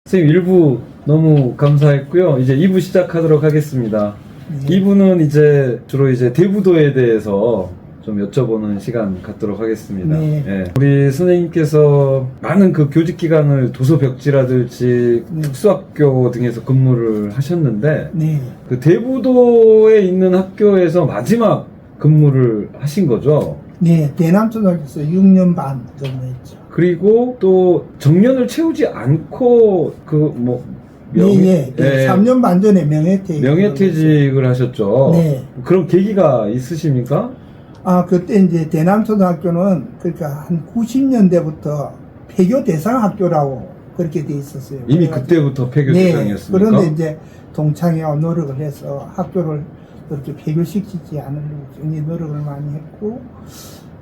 선생님 1부 너무 감사했고요. 이제 2부 시작하도록 하겠습니다. 네. 2부는 이제 주로 이제 대부도에 대해서 좀 여쭤보는 시간 갖도록 하겠습니다. 네. 예. 우리 선생님께서 많은 그 교직 기간을 도서벽지라든지 네. 특수학교 등에서 근무를 하셨는데 네. 그 대부도에 있는 학교에서 마지막 근무를 하신 거죠. 네. 대남초등학교에서 6년 반 근무했죠. 그리고 또 정년을 채우지 않고 그 네. 3년 반 전에 명예퇴직. 명예퇴직을 하셨죠. 네. 그런 계기가 있으십니까? 그때 이제 대남초등학교는 그러니까 한 90년대부터 폐교 대상 학교라고 그렇게 돼 있었어요. 이미 그래가지고 그때부터 폐교 네. 대상이었습니까? 그런데 이제 동창회와 노력을 해서 학교를 그렇게 폐교시키지 않으려고 굉장히 노력을 많이 했고,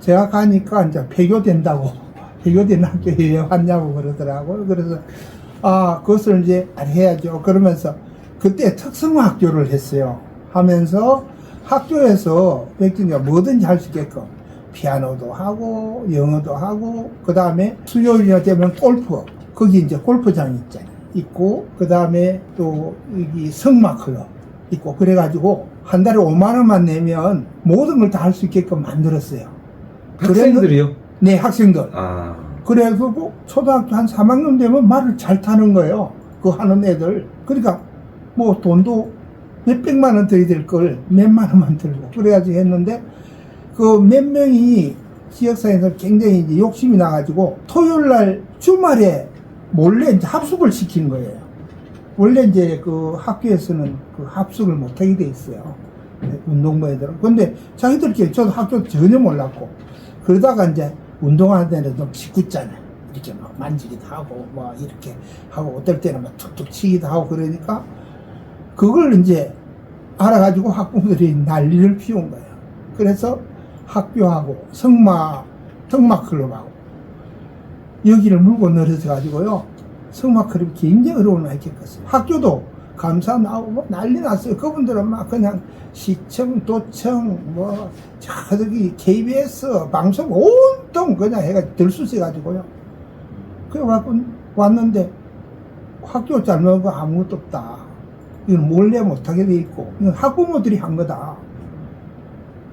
제가 가니까 이제 폐교된다고, 폐교되는 학교에 왜 왔냐고 그러더라고요. 그래서, 그것을 이제 해야죠. 그러면서 그때 특성화학교를 했어요. 하면서 학교에서 백진이가 뭐든지 할 수 있게끔 피아노도 하고, 영어도 하고, 그 다음에 수요일이 되면 골프, 거기 이제 골프장이 있잖아요. 있고, 그 다음에 또 여기 성마클럽 있고, 그래가지고 한 달에 5만원만 내면 모든 걸 다 할 수 있게끔 만들었어요. 학생들이요? 네, 학생들. 그래서 초등학교 한 3학년 되면 말을 잘 타는 거예요. 그 하는 애들. 그러니까 뭐 돈도 몇백만 원 들여야 걸 몇만 원만 들고 그래가지고 했는데, 그 몇 명이 지역사회에서 굉장히 이제 욕심이 나가지고 토요일 날 주말에 몰래 이제 합숙을 시킨 거예요. 원래 이제 그 학교에서는 그 합숙을 못하게 돼 있어요. 운동부 애들은. 근데 자기들끼리 저도 학교 전혀 몰랐고, 그러다가 이제 운동하는 데는 좀 짓궂잖아요. 이렇게 막 만지기도 하고, 뭐 이렇게 하고, 어떨 때는 막 툭툭 치기도 하고, 그러니까 그걸 이제 알아가지고 학부모들이 난리를 피운 거예요. 그래서 학교하고 성마클럽하고 여기를 물고 늘어져 가지고요, 성마클럽이 굉장히 어려운 많이 겪었어요. 학교도 감사 나오고 뭐 난리 났어요. 그분들은 막 그냥 시청, 도청, 저기 KBS 방송 온통 그냥 해가지고 들쑤셔가지고요. 그래갖고 왔는데 학교 잘못한 거 아무것도 없다. 이건 몰래 못하게 돼 있고, 이건 학부모들이 한 거다.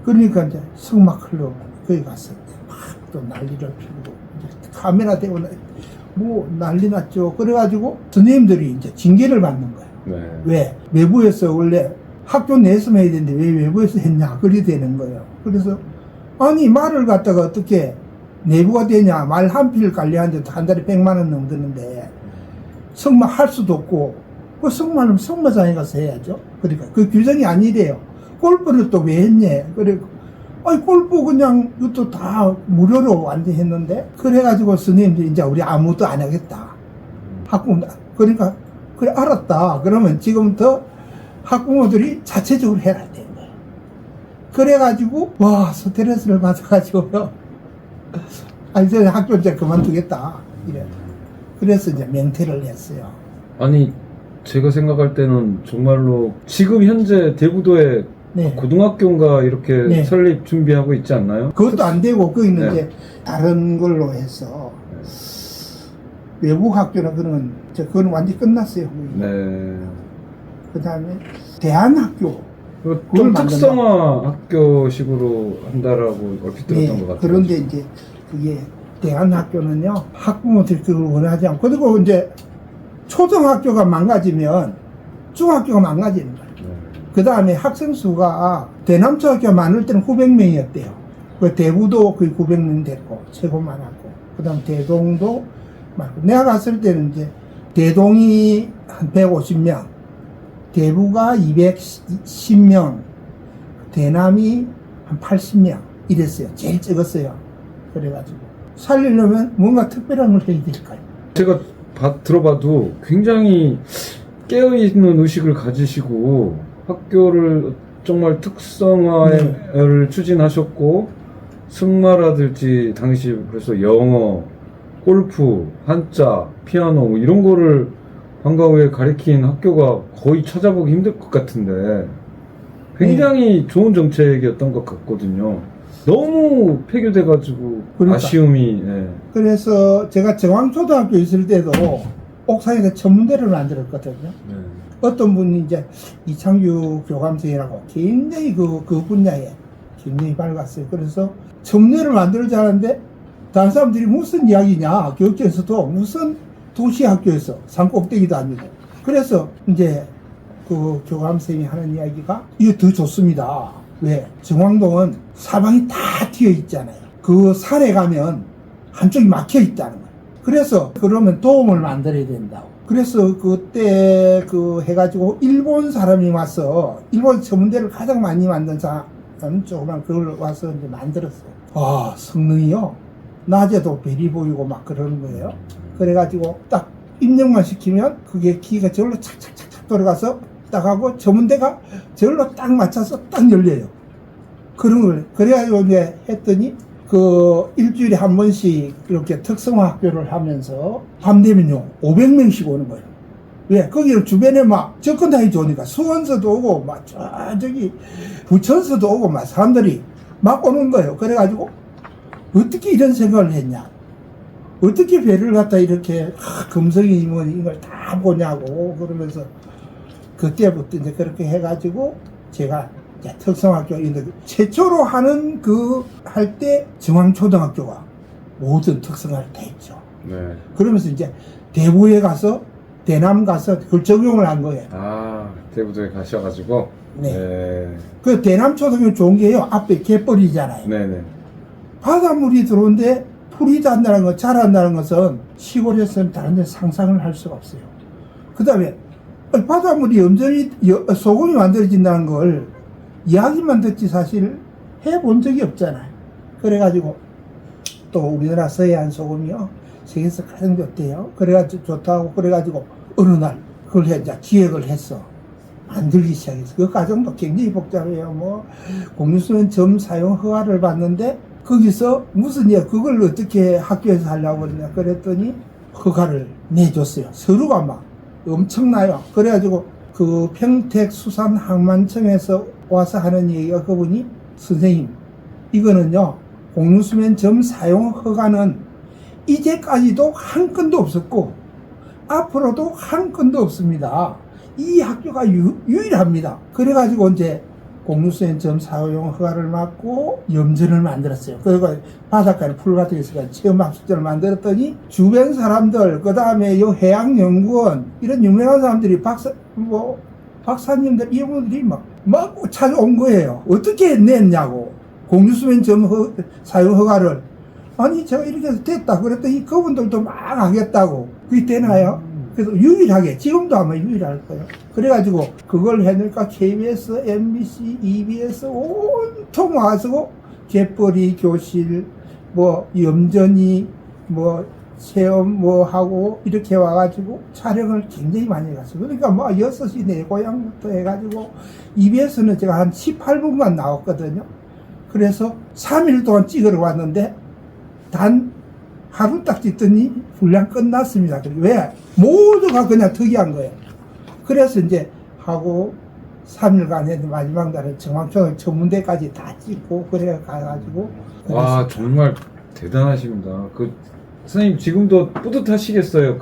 그러니까 이제 성마클럽 거기 갔을 때 막 또 난리를 피우고, 카메라 대고 뭐 난리 났죠. 그래가지고 선생님들이 이제 징계를 받는 거예요. 네. 왜? 외부에서 원래 학교 내에서 해야 되는데 왜 외부에서 했냐? 그리 되는 거예요. 그래서 아니 말을 갖다가 어떻게 내부가 되냐? 말 한 필 관리하는데 한 달에 100만 원 넘드는데 성마 할 수도 없고, 그 성마는 성마장에 가서 해야죠. 그러니까 그 규정이 아니래요. 골프를 또 왜 했냐? 그리고 골프 그냥 이것도 다 무료로 완전 했는데, 그래가지고 스님들이 이제 우리 아무것도 안 하겠다. 학부모, 그러니까 그래 알았다. 그러면 지금부터 학부모들이 자체적으로 해라 된 거예요. 그래가지고 스트레스를 받아가지고요. 이제 학교 이제 그만두겠다. 이래. 그래서 이제 명퇴를 했어요. 아니 제가 생각할 때는 정말로 지금 현재 대부도에 네. 고등학교인가 이렇게 네. 설립 준비하고 있지 않나요? 그것도 안 되고, 거기는 네. 이제 다른 걸로 해서 외국 학교나 그건 완전히 끝났어요. 네. 그 다음에 대안학교. 좀 특성화 학교식으로 한다라고 얼핏 들었던 것 같아요. 그런데 이제 그게 대안학교는요, 학부모들이 그걸 원하지 않고, 그리고 이제 초등학교가 망가지면 중학교가 망가지는 거예요. 그 다음에 학생 수가 대남초등학교 많을 때는 900명이었대요. 그 대부도 거의 900명 됐고, 최고 많았고, 그 다음 대동도 많고. 내가 갔을 때는 이제 대동이 한 150명, 대부가 210명, 대남이 한 80명 이랬어요. 제일 적었어요. 그래가지고 살리려면 뭔가 특별한 걸 해야 될까요? 제가 들어봐도 굉장히 깨어있는 의식을 가지시고 학교를 정말 특성화를 추진하셨고, 승마라든지 당시 그래서 영어, 골프, 한자, 피아노 뭐 이런 거를 방과 후에 가르친 학교가 거의 찾아보기 힘들 것 같은데 굉장히 좋은 정책이었던 것 같거든요. 너무 폐교돼가지고 그러니까. 아쉬움이. 그래서 제가 정왕초등학교 있을 때도 옥상에다 전문대를 만들었거든요. 네. 어떤 분이 이제 이창규 교감생이라고 굉장히 그 분야에 굉장히 밝았어요. 그래서 전문대를 만들자는데 다른 사람들이 무슨 이야기냐, 교육에서도 무슨 도시학교에서 산 꼭대기도 아니고. 그래서 이제 그 교감생이 하는 이야기가 이게 더 좋습니다. 왜? 정왕동은 사방이 다 튀어 있잖아요. 그 산에 가면 한쪽이 막혀 있다는 거예요. 그래서 그러면 도움을 만들어야 된다고. 그래서 그때 그 해가지고 일본 사람이 와서 일본 전문대를 가장 많이 만든 사람 조그만 그걸 와서 이제 만들었어요. 아, 성능이요. 낮에도 별이 보이고 막 그러는 거예요. 그래가지고 딱 입력만 시키면 그게 기가 저절로 착착착착 돌아가서 딱 하고 전문대가 저절로 딱 맞춰서 딱 열려요. 그런 걸 그래가지고 이제 했더니 그 일주일에 한 번씩 이렇게 특성화 학교를 하면서 밤 되면요 500명씩 오는 거예요. 왜? 거기는 주변에 막 접근하기 좋으니까 수원서도 오고 막 저기 부천서도 오고 막 사람들이 막 오는 거예요. 그래가지고 어떻게 이런 생각을 했냐? 어떻게 배를 갖다 이렇게 금성이 뭐 이걸 다 보냐고 그러면서 그때부터 이제 그렇게 해가지고 제가 이제 특성학교 최초로 하는 그 할 때 중앙초등학교가 모든 특성화를 다 했죠. 네. 그러면서 이제 대구에 가서 대남 가서 그걸 적용을 한 거예요. 아, 대부도에 가셔가지고. 네. 네. 그 대남 초등학교 좋은 게요. 앞에 갯벌이잖아요. 네네. 바닷물이 들어오는데 풀이 단다는 것, 자란다는 것은 시골에서는 다른 데 상상을 할 수가 없어요. 그 다음에 바닷물이 염전이 소금이 만들어진다는 걸 이야기만 듣지 사실 해본 적이 없잖아요. 그래가지고 또 우리나라 서해안 소금이요 세계에서 가장 좋대요. 그래가지고 좋다고 그래가지고 어느 날 그걸 이제 기획을 했어. 만들기 시작했어. 그 과정도 굉장히 복잡해요. 뭐 공유수면 점 사용 허가를 받는데 거기서 무슨 그걸 어떻게 학교에서 하려고 그러냐 그랬더니 허가를 내줬어요. 서류가 막 엄청나요. 그래가지고 그 평택수산항만청에서 와서 하는 얘기가 그분이 선생님 이거는요 공유수면 점 사용 허가는 이제까지도 한 건도 없었고 앞으로도 한 건도 없습니다. 이 학교가 유일합니다. 그래가지고 이제 공유수면 점 사용 허가를 받고 염전을 만들었어요. 그리고 바닷가에 풀 같은 데서 체험학습전을 만들었더니 주변 사람들 그 다음에 요 해양연구원 이런 유명한 사람들이 박사님들 이런 분들이 막 찾아온 거예요. 어떻게 냈냐고 공유수면 점 사용 허가를 아니 제가 이렇게 해서 됐다 그랬더니 그분들도 막 하겠다고 그게 되나요? 그래서 유일하게 지금도 아마 유일할 거예요. 그래가지고 그걸 해놓으니까 KBS, MBC, EBS 온통 와서 갯벌이 교실 뭐 염전이 뭐 체험 뭐 하고 이렇게 와가지고 촬영을 굉장히 많이 갔어요. 그러니까 뭐 6시 내 고향부터 해가지고 EBS는 제가 한 18분만 나왔거든요. 그래서 3일 동안 찍으러 왔는데 단 하루 딱 찍더니 분량 끝났습니다. 왜? 모두가 그냥 특이한 거예요. 그래서 이제 하고 3일간 했는데 마지막 날에 정확초등 전문대까지 다 찍고 그래 가가지고 와, 정말 대단하십니다. 선생님 지금도 뿌듯하시겠어요.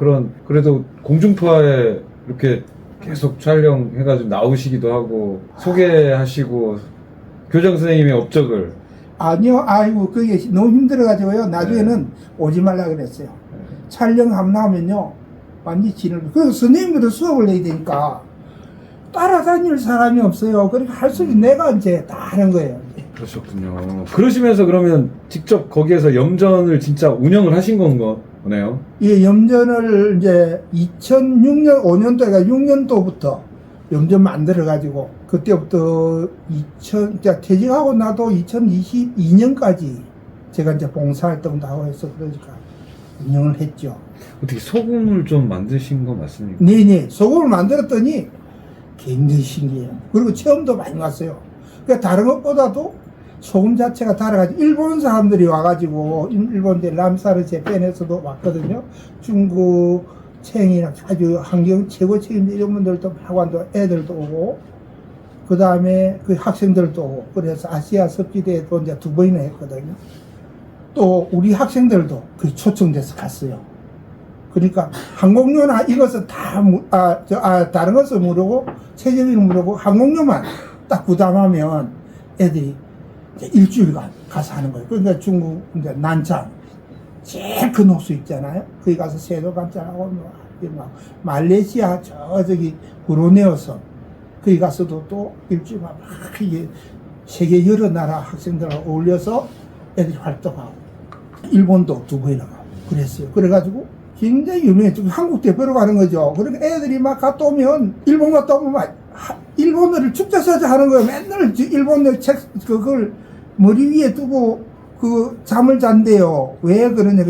그래도 공중파에 이렇게 계속 촬영해가지고 나오시기도 하고 소개하시고 교장 선생님의 업적을. 아니요, 아이고 그게 너무 힘들어가지고요. 나중에는 오지 말라 그랬어요. 촬영 한번 하면요 완전히 지는. 그래서 선생님들도 수업을 내야 되니까 따라다닐 사람이 없어요. 그러니까 할 수 있는 내가 이제 다 하는 거예요. 그러셨군요. 그러시면서 그러면 직접 거기에서 염전을 진짜 운영을 하신 거네요? 예, 염전을 이제 2006년, 5년도에가 6년도부터 염전 만들어가지고, 그때부터 퇴직하고 나도 2022년까지 제가 이제 봉사활동도 하고 해서 그러니까 운영을 했죠. 어떻게 소금을 좀 만드신 거 맞습니까? 네네. 소금을 만들었더니 굉장히 신기해요. 그리고 체험도 많이 왔어요. 그러니까 다른 것보다도 소금 자체가 달아가지고 일본 사람들이 와가지고 일본대 람사르 재팬에서도 왔거든요. 중국 챙이나 아주 환경 최고 책임자 이런 분들도 학원도 애들도 오고 그 다음에 그 학생들도 오고 그래서 아시아 섭지대에도 이제 2번이나 했거든요. 또 우리 학생들도 그 초청돼서 갔어요. 그러니까 항공료나 이것은 다, 다른 것을 모르고, 체적을 모르고, 항공료만 딱 부담하면 애들이 이제 일주일간 가서 하는 거예요. 그러니까 중국, 이제 난창, 제일 큰 호수 있잖아요. 거기 가서 새도 관찰하고, 막, 말레이시아, 저기, 브루네오섬, 거기 가서도 또 일주일간 막, 이게, 세계 여러 나라 학생들하고 어울려서 애들이 활동하고, 일본도 2번이나 가고, 그랬어요. 그래가지고, 굉장히 유명했죠. 한국 대표로 가는 거죠. 그러니까 애들이 막 갔다 오면, 일본 갔다 오면 막, 일본어를 축제서자 하는 거예요. 맨날 일본어 책, 그걸 머리 위에 두고, 잠을 잔대요. 왜 그러냐.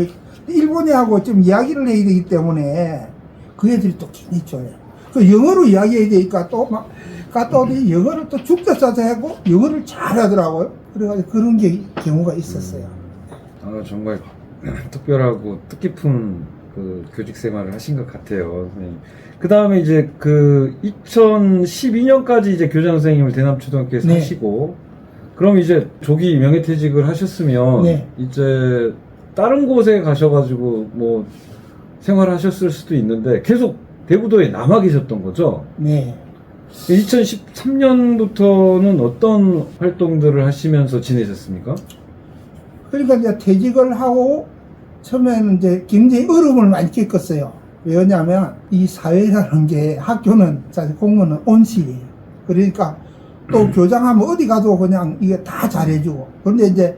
일본애하고 좀 이야기를 해야 되기 때문에, 그 애들이 또 굉장히 좋아요. 그 영어로 이야기해야 되니까 또 막, 갔다 오더니 영어를 또 축제서자 하고, 영어를 잘 하더라고요. 그래가지고 그런 경우가 있었어요. 정말 특별하고 뜻깊은 그 교직 생활을 하신 것 같아요, 선생님. 그 다음에 이제 2012년까지 이제 교장 선생님을 대남초등학교에서 네. 하시고, 그럼 이제 조기 명예퇴직을 하셨으면, 네. 이제 다른 곳에 가셔가지고 뭐 생활하셨을 수도 있는데, 계속 대부도에 남아 계셨던 거죠? 네. 2013년부터는 어떤 활동들을 하시면서 지내셨습니까? 그러니까 이제 퇴직을 하고 처음에는 이제 굉장히 어려움을 많이 겪었어요. 왜냐하면 이 사회라는 게 학교는 사실 공무원은 온실이에요. 그러니까 또 교장하면 어디 가도 그냥 이게 다 잘해주고. 그런데 이제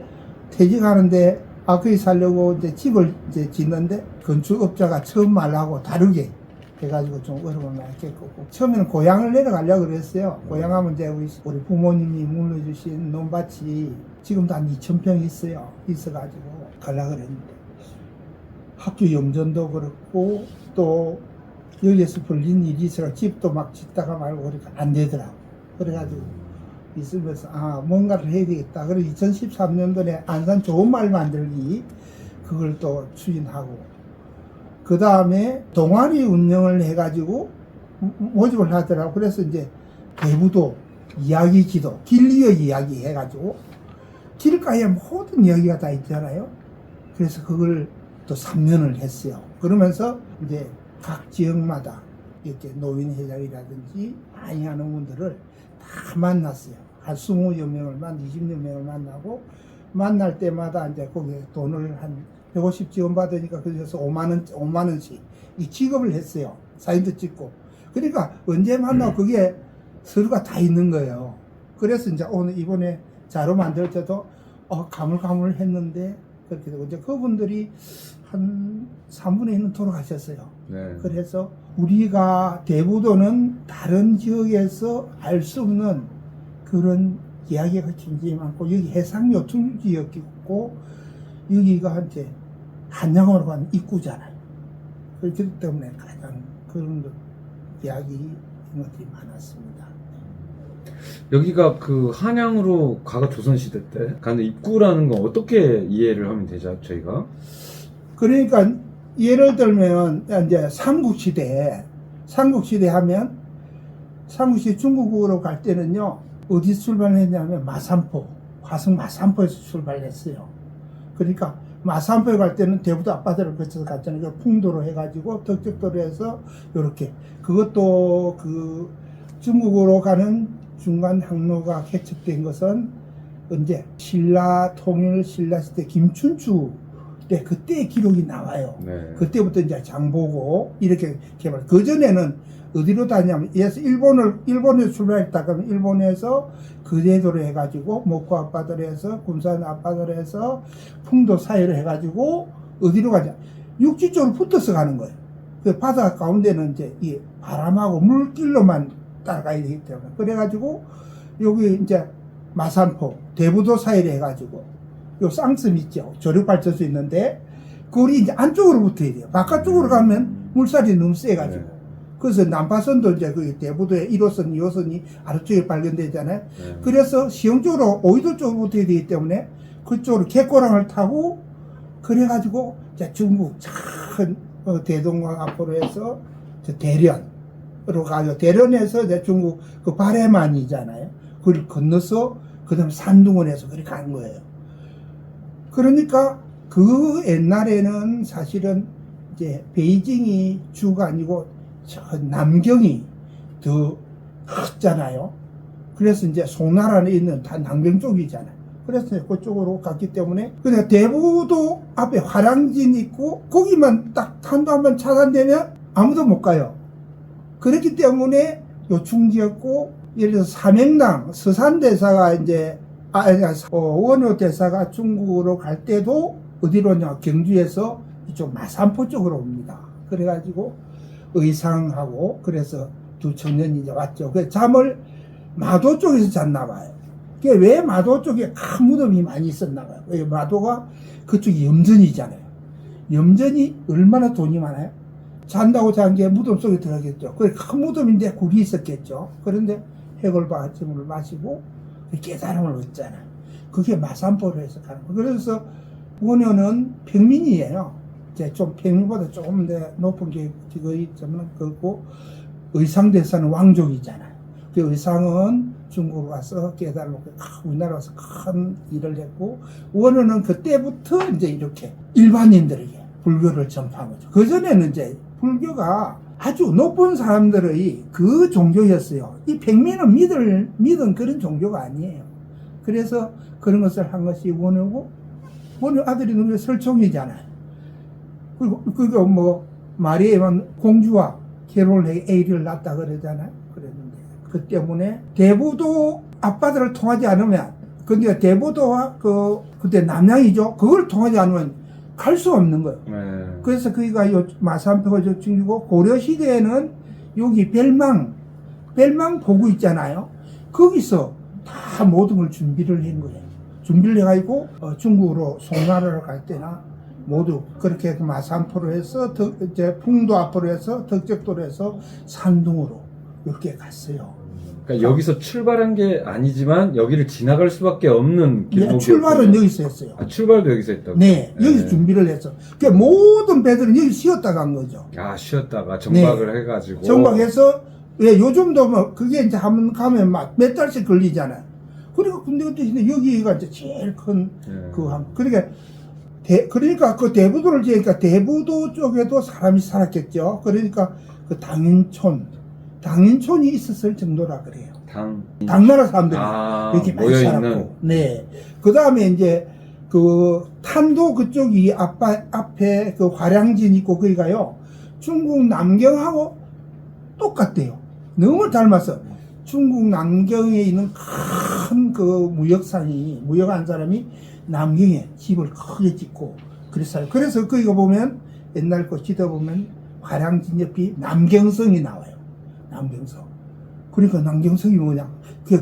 퇴직하는데 거기 살려고 이제 집을 이제 짓는데 건축업자가 처음 말하고 다르게 해가지고 좀 어려움을 많이 겪었고. 처음에는 고향을 내려가려고 그랬어요. 고향하면 이제 우리 부모님이 물려주신 논밭이 지금도 한 2,000평 있어요. 있어가지고 가려고 그랬는데. 학교 염전도 그렇고 또 여기에서 벌린 일이 있어서 집도 막 짓다가 말고 그러니까 안 되더라고. 그래가지고 있으면서 뭔가를 해야 되겠다. 그래서 2013년도에 안산 좋은 말 만들기 그걸 또 추진하고 그 다음에 동아리 운영을 해가지고 모집을 하더라고. 그래서 이제 대부도 이야기 지도 길리어 이야기 해가지고 길가에 모든 이야기가 다 있잖아요. 그래서 그걸 또 3년을 했어요. 그러면서 이제 각 지역마다 이렇게 노인회장이라든지 많이 하는 분들을 다 만났어요. 한 20여 명을 20여 명을 만나고 만날 때마다 이제 거기에 돈을 한 150 지원받으니까 그래서 5만원씩 이 지급을 했어요. 사진도 찍고. 그러니까 언제 만나고 그게 서류가 다 있는 거예요. 그래서 이제 이번에 자료 만들 때도 가물가물했는데 그렇게 되고 이제 그분들이 한 3분의 1은 돌아가셨어요. 네. 그래서 우리가 대부도는 다른 지역에서 알 수 없는 그런 이야기가 굉장히 많고 여기 해상 요충 지역이고 여기가 이제 한양으로 가는 입구잖아요. 그렇기 때문에 가장 그런 이야기 것들이 많았습니다. 여기가 한양으로 과거 조선시대 때 가는 입구라는 건 어떻게 이해를 하면 되죠, 저희가? 그러니까 예를 들면 이제 삼국시대 하면 삼국시 중국으로 갈 때는요 어디서 출발했냐면 마산포 화성 마산포에서 출발했어요. 그러니까 마산포에 갈 때는 대부도 앞바다를 거쳐서 갔잖아요. 풍도로 해가지고 덕적도로 해서 이렇게 그것도 중국으로 가는 중간 항로가 개척된 것은 언제 신라 시대 김춘추 때 그때의 기록이 나와요. 네. 그때부터 이제 장보고 이렇게 개발. 그 전에는 어디로 다냐면 예서 일본에서 출발했다 그러면 일본에서 그대도로 해가지고 목포 앞바다로 해서 군산 앞바다로 해서 풍도 사이로 해가지고 어디로 가냐 육지 쪽으로 붙어서 가는 거예요. 그 바다 가운데는 이제 이 바람하고 물길로만 따라가야 되기 때문에 그래가지고 여기 이제 마산포 대부도 사이로 해가지고 요 쌍섬 있죠. 조력발전소 있는데 그걸 이제 안쪽으로 붙어야 돼요. 바깥쪽으로 가면 물살이 너무 세가지고. 네. 그래서 남파선도 이제 그 대부도에 1호선, 2호선이 아래쪽에 발견되잖아요. 네. 그래서 시흥 쪽으로 오이도 쪽으로 붙어야 되기 때문에 그쪽으로 갯고랑을 타고 그래가지고 이제 중국 큰 대동강 앞으로 해서 대련으로 가요. 대련에서 이제 중국 그 바레만이잖아요. 그걸 건너서 그 다음 산둥원에서 그렇게 가는 거예요. 그러니까 그 옛날에는 사실은 이제 베이징이 주가 아니고 저 남경이 더 컸잖아요. 그래서 이제 송나라에 있는 다 남경 쪽이잖아요. 그래서 그쪽으로 갔기 때문에 그냥 대부도 앞에 화랑진 있고 거기만 딱 탄도 한번 차단되면 아무도 못 가요. 그렇기 때문에 요충지였고, 예를 들어서 삼행당 서산대사가 이제 원효 대사가 중국으로 갈 때도 어디로냐, 경주에서 이쪽 마산포 쪽으로 옵니다. 그래가지고 의상하고 그래서 두 청년이 이제 왔죠. 그 잠을 마도 쪽에서 잤나 봐요. 그게 왜 마도 쪽에 큰 무덤이 많이 있었나 봐요. 왜 마도가 그쪽이 염전이잖아요. 염전이 얼마나 돈이 많아요? 잔다고 잔 게 무덤 속에 들어가겠죠. 그 큰 무덤인데 굴이 있었겠죠. 그런데 해골바침을 마시고 깨달음을 얻잖아요. 그게 마산포로 해서 가는 거예요. 그래서 원효는 평민이에요. 이제 좀 평민보다 조금 더 높은 게 거의 좀 그렇고, 의상대사는 왕족이잖아요. 그 의상은 중국으로 가서 깨달음을 우리나라 와서 큰 일을 했고, 원효는 그때부터 이제 이렇게 일반인들에게 불교를 전파한 거죠. 그전에는 이제 불교가 아주 높은 사람들의 그 종교였어요. 이 백민은 믿은 그런 종교가 아니에요. 그래서 그런 것을 한 것이 원효고, 원효 아들이 누구 설총이잖아요. 그리고 뭐 마리아만 공주와 결혼을 해 애를 낳았다 그러잖아요. 그랬는데 그 때문에 대부도 아빠들을 통하지 않으면, 근데 대부도와 그때 남양이죠. 그걸 통하지 않으면 갈 수 없는 거예요. 그래서 거기가 마산표가 요충지고, 고려 시대에는 여기 벨망 보고 있잖아요. 거기서 다 모든 걸 준비를 한 거예요. 준비를 해가지고 중국으로 송나라로 갈 때나 모두 그렇게 마산포로 해서 이제 풍도 앞으로 해서 덕적도로 해서 산둥으로 이렇게 갔어요. 그러니까 여기서 출발한 게 아니지만 여기를 지나갈 수밖에 없는 길목이었어요. 출발은 여기서 했어요. 아, 출발도 여기서 했다고? 네, 여기서 준비를 했어. 그러니까 모든 배들은 여기 쉬었다 간 거죠. 아, 쉬었다가 정박을 네. 해가지고. 정박해서, 왜 요즘도 뭐 그게 이제 한번 가면 막 몇 달씩 걸리잖아요. 그러니까 근데 그때 여기가 이제 제일 큰 그러니까 그 대부도를 지으니까 대부도 쪽에도 사람이 살았겠죠. 그러니까 그 당인촌이 있었을 정도라 그래요. 당나라 사람들이 이렇게 많이 살았고. 네. 그 다음에 이제 그 탄도 그쪽이 앞에 그 화량진 있고 거기가요. 중국 남경하고 똑같대요. 너무 닮았어. 중국 남경에 있는 큰 그 무역한 사람이 남경에 집을 크게 짓고 그랬어요. 그래서 거기가 보면 옛날 거 지도 보면 화량진 옆이 남경성이 나와요. 남경성. 그러니까 남경성이 뭐냐?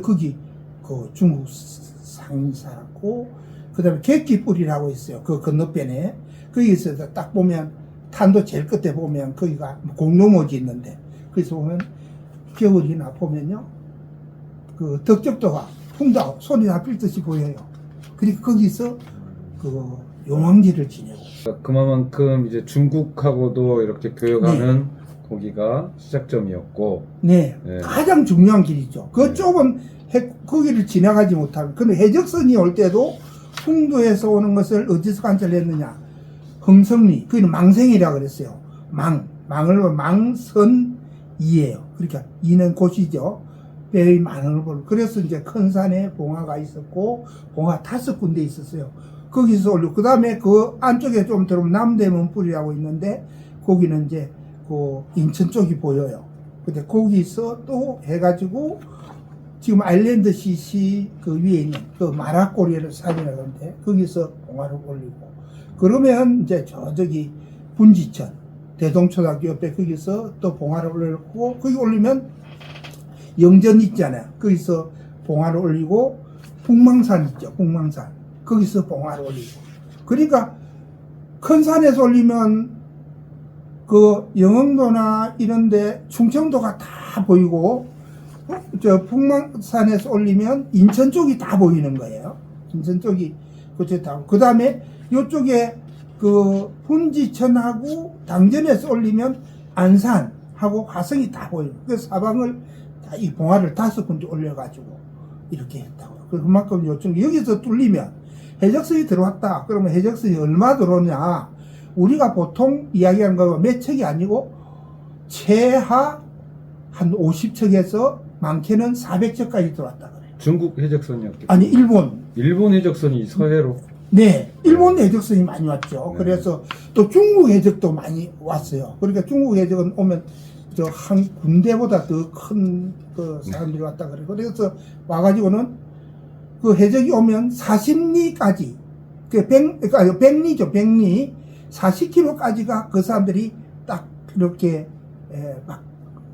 거기 그 중국 상인이 살았고, 그 다음에 객기뿌리라고 있어요. 그 건너편에. 거기서 딱 보면 탄도 제일 끝에 보면 거기가 공룡오지 있는데, 거기서 보면 겨울이나 보면요, 그 덕적도가 풍다 손이 다 빌듯이 보여요. 그리고 거기서 그 용왕제를 지내고. 그만큼 이제 중국하고도 이렇게 교역하는 거기가 시작점이었고. 네, 가장 중요한 길이죠. 그 좁은 거기를 지나가지 못하면. 근데 해적선이 올 때도 풍도에서 오는 것을 어디서 관찰했느냐? 흥성리, 그는 망생이라 그랬어요. 망을 보면 망선이에요. 그러니까 이는 곳이죠. 배의 망을 보는. 그래서 이제 큰 산에 봉화가 있었고, 봉화 5군데 있었어요. 거기서 올리고, 그 다음에 그 안쪽에 좀 들어오면 남대문 뿌리라고 있는데, 거기는 이제 그 인천 쪽이 보여요. 근데 거기서 또 해가지고, 지금 아일랜드 CC 그 위에 있는 그 마라꼬리를 사진하던데, 거기서 봉화를 올리고, 그러면 이제 저기 분지천, 대동초등학교 옆에 거기서 또 봉화를 올리고, 거기 올리면 영전 있잖아요. 거기서 봉화를 올리고, 북망산 있죠. 북망산. 거기서 봉화를 올리고. 그러니까 큰 산에서 올리면 그 영흥도나 이런데 충청도가 다 보이고, 저 북망산에서 올리면 인천 쪽이 다 보이는 거예요. 인천 쪽이 그 다음에 요쪽에 그 분지천하고 당전에서 올리면 안산하고 화성이 다 보여요. 그 사방을 다 이 봉화를 5군데 올려가지고 이렇게 했다고. 그만큼 요쪽 여기서 뚫리면 해적선이 들어왔다. 그러면 해적선이 얼마 들어오냐? 우리가 보통 이야기하는 거 몇 척이 아니고 최하 한 50척에서 많게는 400척까지 들어왔다 그래요. 중국 해적선이었겠죠. 아니 일본. 일본 해적선이 서해로. 네, 일본 해적선이 많이 왔죠. 네. 그래서 또 중국 해적도 많이 왔어요. 그러니까 중국 해적은 오면 저 한 군대보다 더 큰 그 사람들이 왔다 그래요. 그래서 와가지고는 그 해적이 오면 40리까지, 그 100리죠, 100리, 40km까지가 그 사람들이 딱 이렇게 막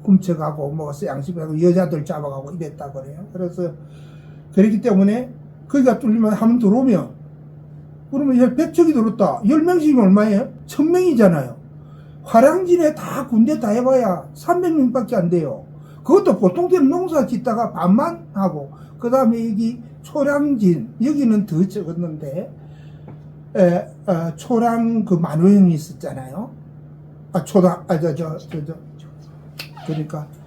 훔쳐가고 뭐 양식하고 여자들 잡아가고 이랬다 그래요. 그래서 그렇기 때문에 거기가 뚫리면 한번 들어오면 그러면 100척이 들었다. 10명씩이면 얼마예요? 1000명이잖아요. 화량진에 다 군대 다 해봐야 300명밖에 안 돼요. 그것도 보통 때는 농사 짓다가 반만 하고, 그 다음에 여기 초량진, 여기는 더 적었는데, 초량 그 만호형이 있었잖아요.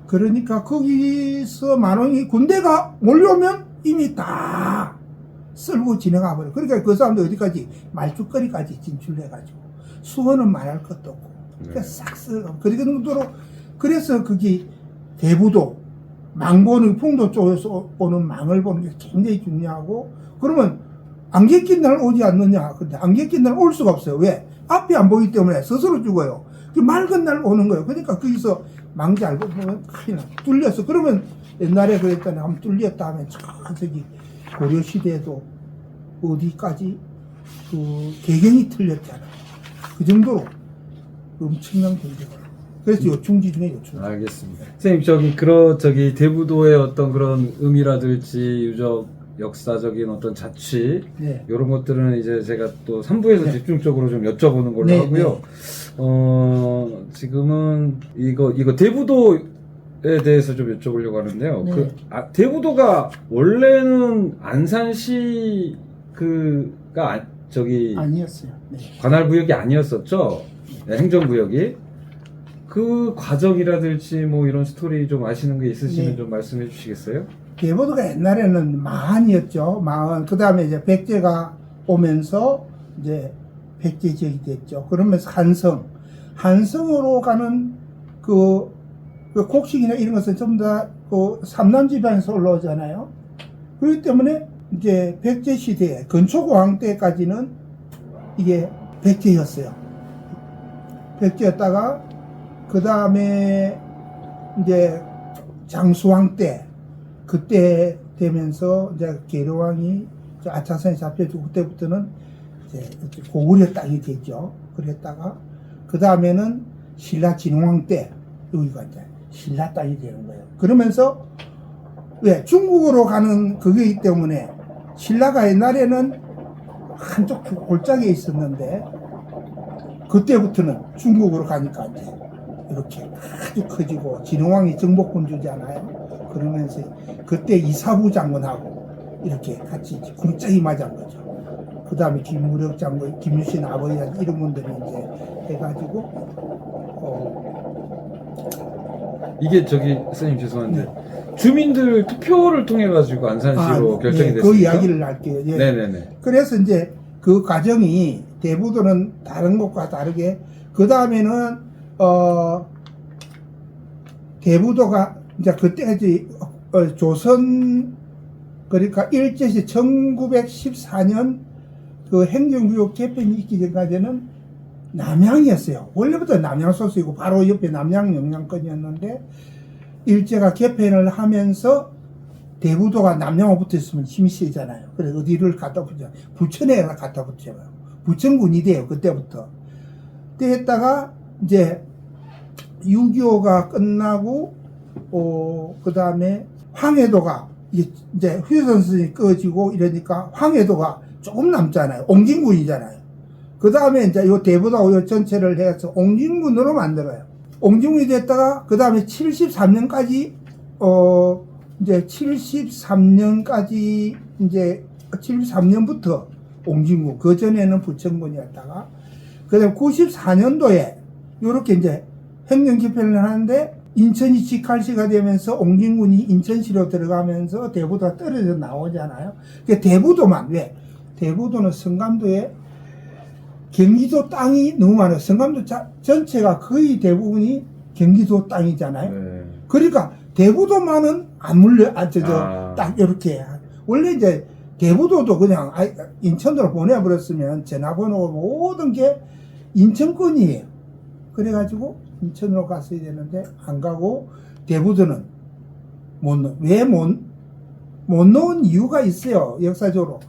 그러니까 거기서 만호형이 군대가 몰려오면 이미 다 쓸고 지나가 버려. 그러니까 그 사람들 어디까지? 말죽거리까지 진출해가지고. 수원은 말할 것도 없고. 그러니까 싹 쓸어. 그러니까 정도로, 그래서 거기 대부도, 망보는 풍도 쪽에서 오는 망을 보는 게 굉장히 중요하고, 그러면 안개 낀 날 오지 않느냐? 근데 안개 낀 날 올 수가 없어요. 왜? 앞이 안 보이기 때문에 스스로 죽어요. 그 맑은 날 오는 거예요. 그러니까 거기서 망지 알고 보면 큰일 나. 뚫렸어. 그러면 옛날에 그랬더니 한번 뚫렸다 하면 저기 고려시대에도 어디까지 그 개경이 틀렸잖아요. 그 정도로 엄청난 경제가. 그래서 요충지 중에 요충지. 알겠습니다. 선생님, 저기 대부도의 어떤 그런 의미라든지 유적, 역사적인 어떤 자취, 네. 이런 것들은 이제 제가 또 3부에서 네. 집중적으로 좀 여쭤보는 걸로 네, 하고요. 지금은 이거 대부도에 대해서 좀 여쭤보려고 하는데요. 네. 대부도가 원래는 안산시 아니었어요. 네. 관할구역이 아니었었죠. 네, 행정구역이. 그 과정이라든지 뭐 이런 스토리 좀 아시는 게 있으시면 네. 좀 말씀해 주시겠어요? 대부도가 옛날에는 마한이었죠. 마한. 그 다음에 이제 백제가 오면서 이제 백제 지역이 됐죠. 그러면서 한성으로 가는 그 곡식이나 이런 것은 전부 다 그 삼남지방에서 올라오잖아요. 그렇기 때문에 이제 백제 시대에 건초고왕 때까지는 이게 백제였어요. 백제였다가 그 다음에 이제 장수왕 때 그때 되면서 이제 계류왕이 아차산에 잡혀지고 그때부터는 이제 고구려 땅이 됐죠. 그랬다가 그 다음에는 신라 진흥왕 때 여기가 이제 신라 땅이 되는 거예요. 그러면서 왜 중국으로 가는 그거이기 때문에 신라가 옛날에는 한쪽 골짜기에 있었는데 그때부터는 중국으로 가니까 이제 이렇게 아주 커지고 진흥왕이 정복군 주잖아요. 그러면서 그때 이사부 장군하고 이렇게 같이 굶짝이 맞은 거죠. 그 다음에 김무력 장군, 김유신 아버지 이런 분들이 이제 해가지고 이게 선생님 죄송한데 주민들 투표를 통해 가지고 안산시로 결정이 됐습니다. 그 이야기를 할게요. 예. 네네네. 그래서 이제 그 과정이 대부도는 다른 곳과 다르게 그 다음에는 대부도가 이제 그때까지 조선 그러니까 일제시 1914년 그 행정구역 개편이 있기 전까지는 남양이었어요. 원래부터 남양 소속이고 바로 옆에 남양 영양권이었는데 일제가 개편을 하면서 대부도가 남양으로 붙어 있으면 힘이 세잖아요. 그래서 어디를 갖다 붙여? 부천에 갖다 붙여요. 부천군이 돼요. 그때부터. 그때 했다가 이제 6.25가 끝나고 그 다음에 황해도가 이제 휴전선이 꺼지고 이러니까 황해도가 조금 남잖아요. 옹진군이잖아요. 그 다음에 이제 요 대부도 요 전체를 해서 옹진군으로 만들어요. 옹진군이 됐다가 그 다음에 73년까지 이제 73년까지 이제 73년부터 옹진군 그 전에는 부천군이었다가 그 다음에 94년도에 요렇게 이제 행정 개편을 하는데 인천이 직할시가 되면서 옹진군이 인천시로 들어가면서 대부도가 떨어져 나오잖아요. 그러니까 대부도만 왜? 대부도는 성감도에 경기도 땅이 너무 많아요. 성남도 전체가 거의 대부분이 경기도 땅이잖아요. 네. 그러니까 대부도만은 안 물려, 딱 이렇게. 원래 이제 대부도도 그냥 인천으로 보내버렸으면 전화번호 모든 게 인천권이에요. 그래가지고 인천으로 갔어야 되는데 안 가고 대부도는 왜 못 넣은 이유가 있어요. 역사적으로.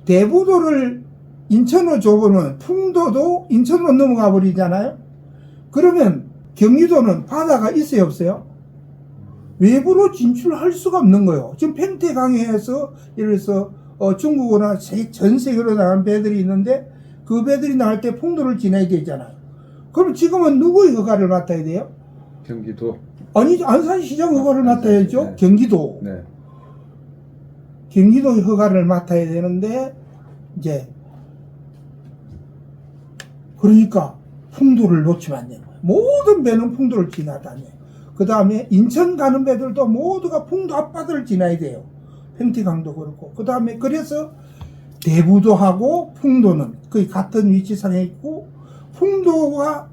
대부도를 인천으로 줘보면 풍도도 인천으로 넘어가 버리잖아요. 그러면 경기도는 바다가 있어요, 없어요? 외부로 진출할 수가 없는 거예요. 지금 팽태강에서 예를 들어서 중국어나 전 세계로 나간 배들이 있는데 그 배들이 나갈 때 풍도를 지나야 되잖아요. 그럼 지금은 누구의 허가를 맡아야 돼요? 경기도. 아니, 안산시장 허가를 맡아야죠. 네. 경기도. 네. 경기도의 허가를 맡아야 되는데 이제 그러니까 풍도를 놓치면 안 되는 거예요. 모든 배는 풍도를 지나다녀요. 그 다음에 인천 가는 배들도 모두가 풍도 앞바다를 지나야 돼요. 팽태강도 그렇고. 그 다음에 그래서 대부도하고 풍도는 거의 같은 위치상에 있고, 풍도가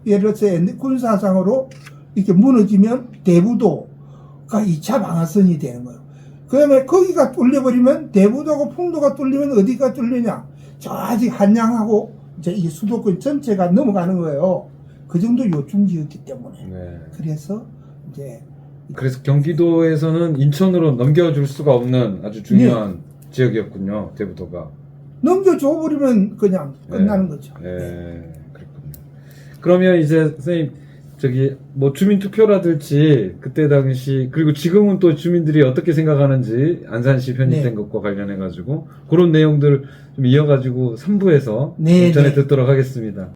예를 들어서 군사상으로 이렇게 무너지면 대부도가 2차 방어선이 되는 거예요. 그 다음에 거기가 뚫려버리면 대부도하고 풍도가 뚫리면 어디가 뚫리냐? 저 아직 한양하고 이제 이 수도권 전체가 넘어가는 거예요. 그 정도 요충지였기 때문에. 네. 그래서 이제 그래서 경기도에서는 인천으로 넘겨줄 수가 없는 아주 중요한 지역이었군요. 대부도가. 넘겨줘 버리면 그냥 끝나는 거죠. 네, 그렇군요. 그러면 이제 선생님 뭐 주민투표라든지 그때 당시 그리고 지금은 또 주민들이 어떻게 생각하는지 안산시 편입된 것과 관련해 가지고 그런 내용들 좀 이어가지고 3부에서 전해 듣도록 하겠습니다.